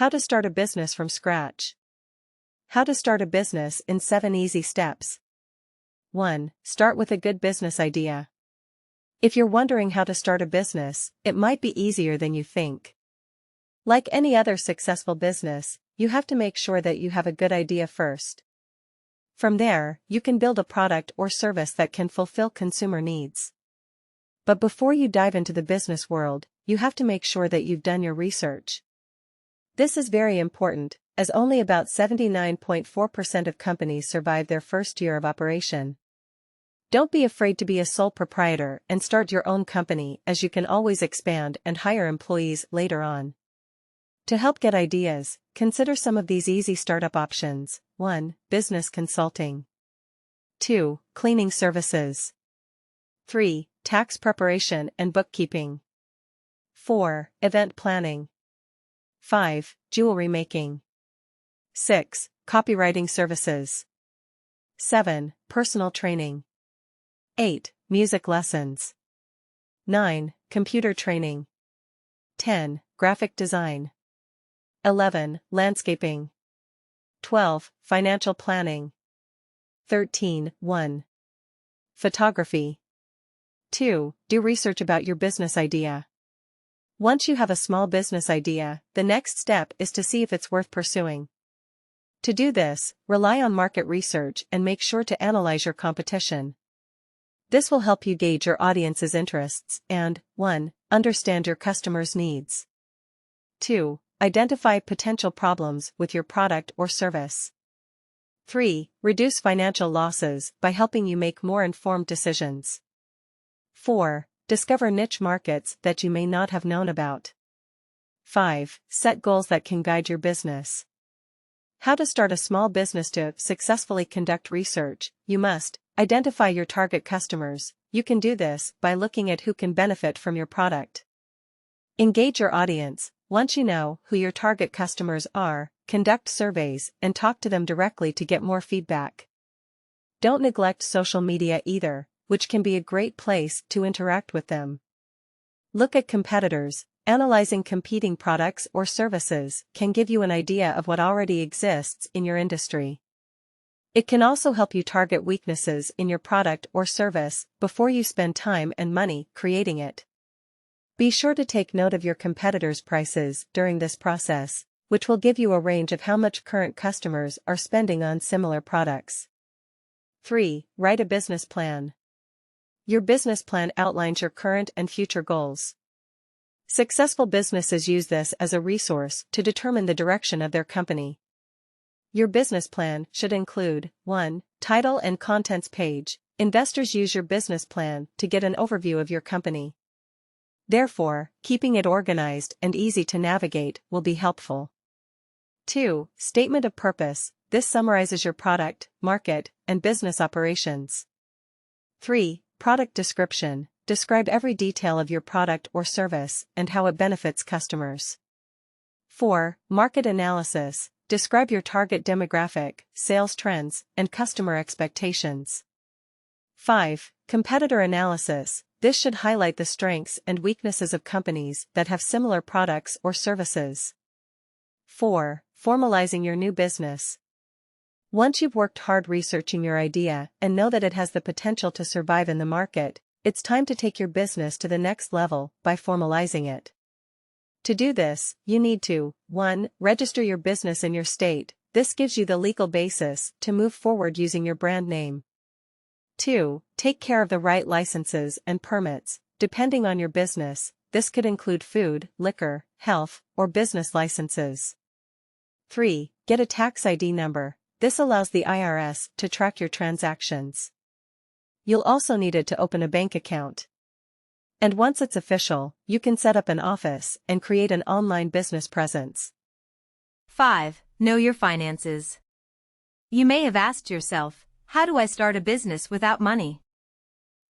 How to start a business from scratch. How to start a business in 7 easy steps. 1. Start with a good business idea. If you're wondering how to start a business, it might be easier than you think. Like any other successful business, you have to make sure that you have a good idea first. From there, you can build a product or service that can fulfill consumer needs. But before you dive into the business world, you have to make sure that you've done your research. This is very important, as only about 79.4% of companies survive their first year of operation. Don't be afraid to be a sole proprietor and start your own company, as you can always expand and hire employees later on. To help get ideas, consider some of these easy startup options. 1. Business consulting. 2. Cleaning services. 3. Tax preparation and bookkeeping. 4. Event planning. 5. Jewelry making. 6. Copywriting services. 7. Personal training. 8. Music lessons. 9. Computer training. 10. Graphic design. 11. Landscaping. 12. Financial planning. 13. 1. Photography. 2. Do research about your business idea. Once you have a small business idea, the next step is to see if it's worth pursuing. To do this, rely on market research and make sure to analyze your competition. This will help you gauge your audience's interests and, 1. Understand your customers' needs. 2. Identify potential problems with your product or service. 3. Reduce financial losses by helping you make more informed decisions. 4. Discover niche markets that you may not have known about. 5. Set goals that can guide your business. How to start a small business. To successfully conduct research, you must identify your target customers. You can do this by looking at who can benefit from your product. Engage your audience. Once you know who your target customers are, conduct surveys and talk to them directly to get more feedback. Don't neglect social media either, which can be a great place to interact with them. Look at competitors. Analyzing competing products or services can give you an idea of what already exists in your industry. It can also help you target weaknesses in your product or service before you spend time and money creating it. Be sure to take note of your competitors' prices during this process, which will give you a range of how much current customers are spending on similar products. 3. Write a business plan. Your business plan outlines your current and future goals. Successful businesses use this as a resource to determine the direction of their company. Your business plan should include 1. Title and contents page. Investors use your business plan to get an overview of your company. Therefore, keeping it organized and easy to navigate will be helpful. 2. Statement of purpose. This summarizes your product, market, and business operations. 3. Product description. Describe every detail of your product or service and how it benefits customers. 4. Market analysis. Describe your target demographic, sales trends, and customer expectations. 5. Competitor analysis. This should highlight the strengths and weaknesses of companies that have similar products or services. 4. Formalizing your new business. Once you've worked hard researching your idea and know that it has the potential to survive in the market, it's time to take your business to the next level by formalizing it. To do this, you need to 1. Register your business in your state. This gives you the legal basis to move forward using your brand name. 2. Take care of the right licenses and permits. Depending on your business, this could include food, liquor, health, or business licenses. 3. Get a tax ID number. This allows the IRS to track your transactions. You'll also need it to open a bank account. And once it's official, you can set up an office and create an online business presence. 5. Know your finances. You may have asked yourself, how do I start a business without money?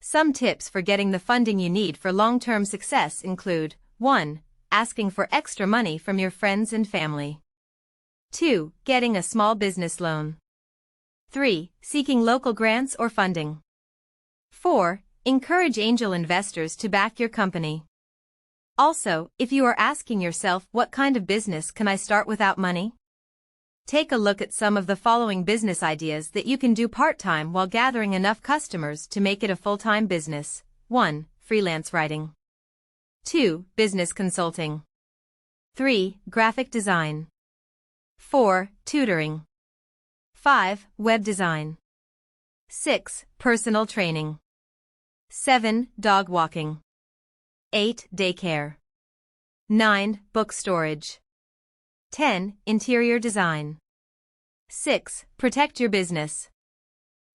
Some tips for getting the funding you need for long-term success include 1. Asking for extra money from your friends and family. 2. Getting a small business loan. 3. Seeking local grants or funding. 4. Encourage angel investors to back your company. Also, if you are asking yourself what kind of business can I start without money? Take a look at some of the following business ideas that you can do part-time while gathering enough customers to make it a full-time business. 1. Freelance writing. 2. Business consulting. 3. Graphic design. 4. Tutoring. 5. Web design. 6. Personal training. 7. Dog walking. 8. Daycare. 9. Book storage. 10. Interior design. 6. Protect your business.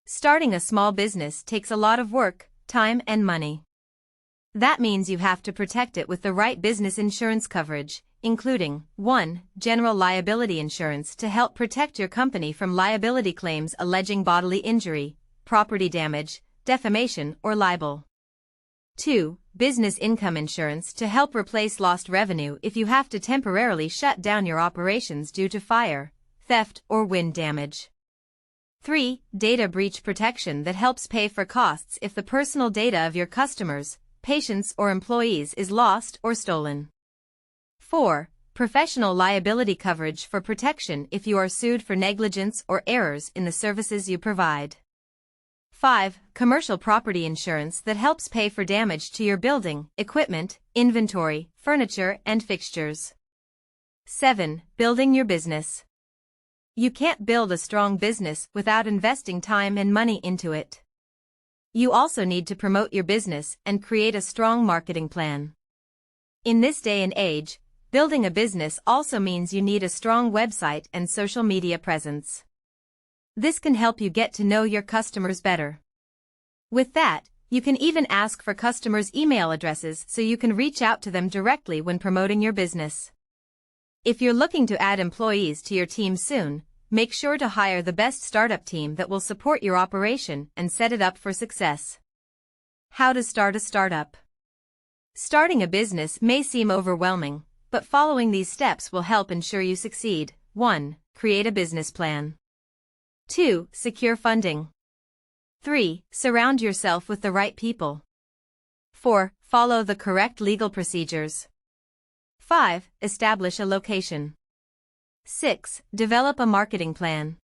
Starting a small business takes a lot of work, time and money. That means you have to protect it with the right business insurance coverage, including 1. General liability insurance to help protect your company from liability claims alleging bodily injury, property damage, defamation or libel. 2. Business income insurance to help replace lost revenue if you have to temporarily shut down your operations due to fire, theft or wind damage. 3. Data breach protection that helps pay for costs if the personal data of your customers, patients or employees is lost or stolen. 4. Professional liability coverage for protection if you are sued for negligence or errors in the services you provide. 5. Commercial property insurance that helps pay for damage to your building, equipment, inventory, furniture, and fixtures. 7. Building your business. You can't build a strong business without investing time and money into it. You also need to promote your business and create a strong marketing plan. In this day and age, building a business also means you need a strong website and social media presence. This can help you get to know your customers better. With that, you can even ask for customers' email addresses so you can reach out to them directly when promoting your business. If you're looking to add employees to your team soon, make sure to hire the best startup team that will support your operation and set it up for success. How to start a startup. Starting a business may seem overwhelming, but following these steps will help ensure you succeed. 1. Create a business plan. 2. Secure funding. 3. Surround yourself with the right people. 4. Follow the correct legal procedures. 5. Establish a location. 6. Develop a marketing plan.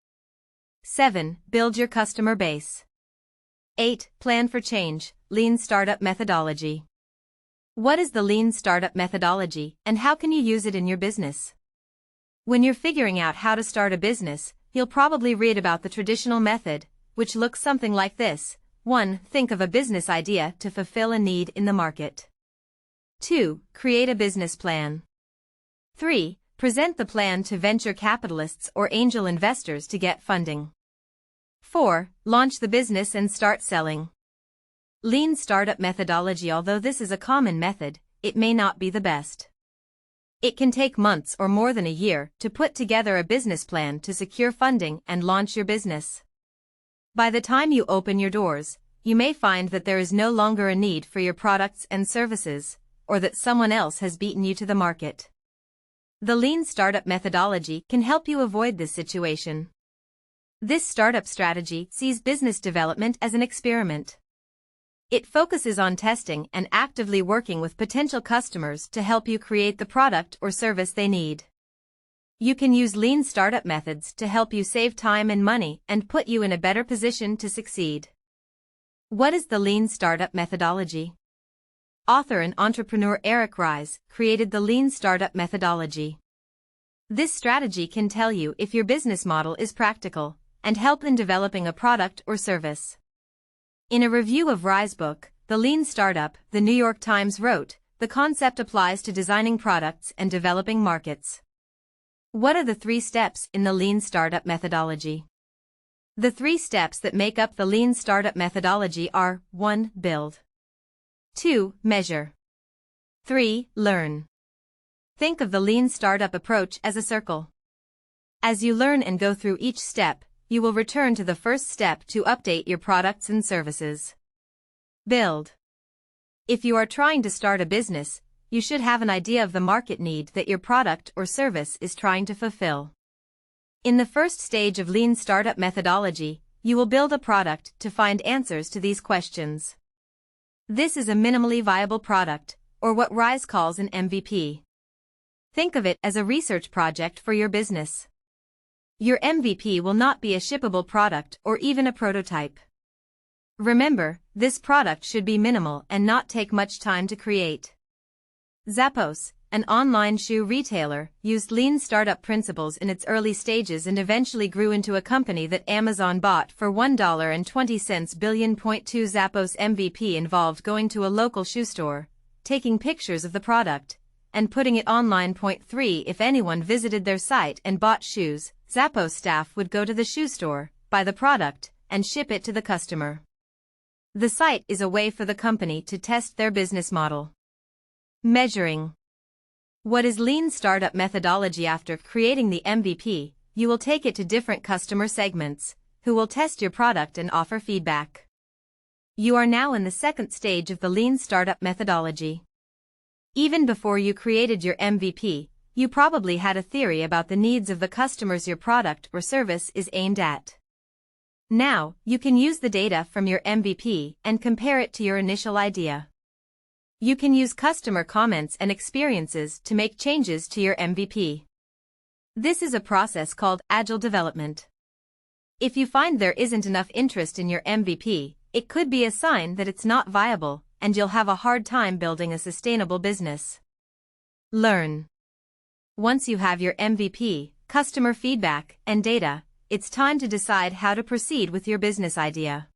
7. Build your customer base. 8. Plan for change, Lean Startup Methodology. What is the Lean Startup Methodology and how can you use it in your business? When you're figuring out how to start a business, you'll probably read about the traditional method, which looks something like this. 1. Think of a business idea to fulfill a need in the market. 2. Create a business plan. 3. Present the plan to venture capitalists or angel investors to get funding. 4. Launch the business and start selling. Lean Startup Methodology. Although this is a common method, it may not be the best. It can take months or more than a year to put together a business plan to secure funding and launch your business. By the time you open your doors, you may find that there is no longer a need for your products and services, or that someone else has beaten you to the market. The Lean Startup Methodology can help you avoid this situation. This startup strategy sees business development as an experiment. It focuses on testing and actively working with potential customers to help you create the product or service they need. You can use lean startup methods to help you save time and money and put you in a better position to succeed. What is the Lean Startup Methodology? Author and entrepreneur Eric Ries created the Lean Startup Methodology. This strategy can tell you if your business model is practical and help in developing a product or service. In a review of Ries' book, The Lean Startup, the New York Times wrote, the concept applies to designing products and developing markets. What are the 3 steps in the Lean Startup Methodology? The 3 steps that make up the Lean Startup Methodology are 1. Build. 2. Measure. 3. Learn. Think of the Lean Startup approach as a circle. As you learn and go through each step, you will return to the first step to update your products and services. Build. If you are trying to start a business, you should have an idea of the market need that your product or service is trying to fulfill. In the first stage of Lean Startup Methodology, you will build a product to find answers to these questions. This is a minimally viable product, or what Rise calls an MVP. Think of it as a research project for your business. Your MVP will not be a shippable product or even a prototype. Remember, this product should be minimal and not take much time to create. Zappos, an online shoe retailer, used lean startup principles in its early stages and eventually grew into a company that Amazon bought for $1.20 billion. Zappos MVP involved going to a local shoe store, taking pictures of the product, and putting it online. 3 If anyone visited their site and bought shoes, Zappos staff would go to the shoe store, buy the product, and ship it to the customer. The site is a way for the company to test their business model. Measuring. What is lean startup methodology? After creating the MVP, you will take it to different customer segments, who will test your product and offer feedback. You are now in the second stage of the lean startup methodology. Even before you created your MVP, you probably had a theory about the needs of the customers your product or service is aimed at. Now, you can use the data from your MVP and compare it to your initial idea. You can use customer comments and experiences to make changes to your MVP. This is a process called agile development. If you find there isn't enough interest in your MVP, it could be a sign that it's not viable, and you'll have a hard time building a sustainable business. Learn. Once you have your MVP, customer feedback, and data, it's time to decide how to proceed with your business idea.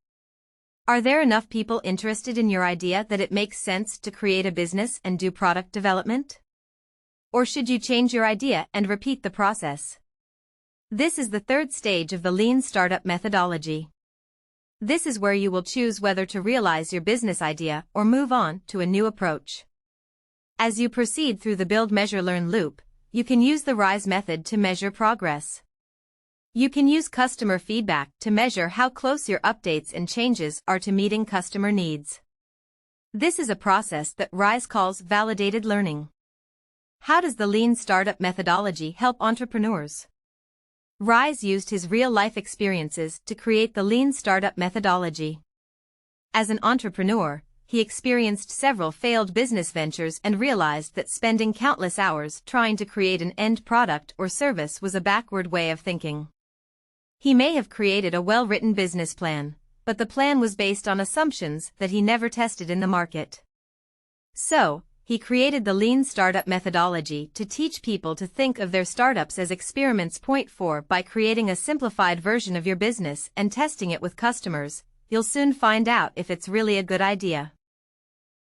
Are there enough people interested in your idea that it makes sense to create a business and do product development? Or should you change your idea and repeat the process? This is the third stage of the lean startup methodology. This is where you will choose whether to realize your business idea or move on to a new approach. As you proceed through the build, measure, learn loop, you can use the RISE method to measure progress. You can use customer feedback to measure how close your updates and changes are to meeting customer needs. This is a process that RISE calls validated learning. How does the lean startup methodology help entrepreneurs? RISE used his real-life experiences to create the lean startup methodology. As an entrepreneur, he experienced several failed business ventures and realized that spending countless hours trying to create an end product or service was a backward way of thinking. He may have created a well-written business plan, but the plan was based on assumptions that he never tested in the market. So, he created the lean startup methodology to teach people to think of their startups as experiments. 4 By creating a simplified version of your business and testing it with customers, you'll soon find out if it's really a good idea.